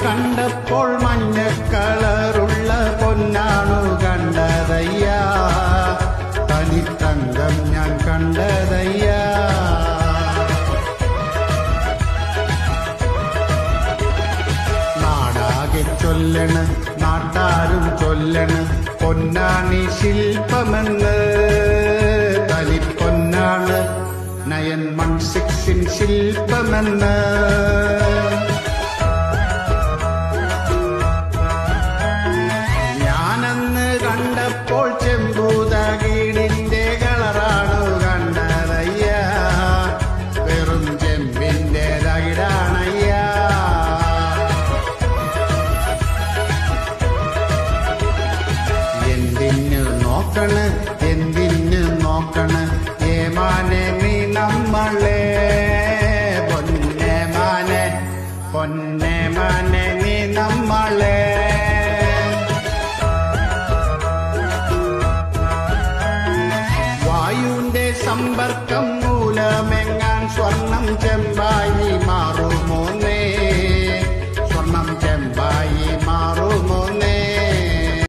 കണ്ടപ്പോൾ മഞ്ഞ കളറുള്ള പൊന്നാണു കണ്ടതയ്യ, തനിത്തങ്കം ഞാൻ കണ്ടതയ്യ. നാടാകെ ചൊല്ലണ്, നാട്ടാരും ചൊല്ലണ്, പൊന്നാണി ശില്പമെന്ന്. തനിപ്പൊന്നാണ് 916 ശില്പമെന്ന്. ഞാനന്ന് കണ്ടപ്പോൾ ചെമ്പൂതകീടിന്റെ കളറാണു കണ്ടതയ്യ, വെറും ചെമ്പിന്റെ തകിടാണയ്യ. എന്തിനു നോക്കണ്, എന്തിനു നോക്കണ്, ഏമാനെ നീ നമ്മളെ, പൊന്നെ മാനെ, പൊന്നെ മാനെ നീ നമ്മളെ. വായുവിന്റെ സമ്പർക്കം മൂലമെങ്ങാൻ സ്വർണം ചെമ്പായി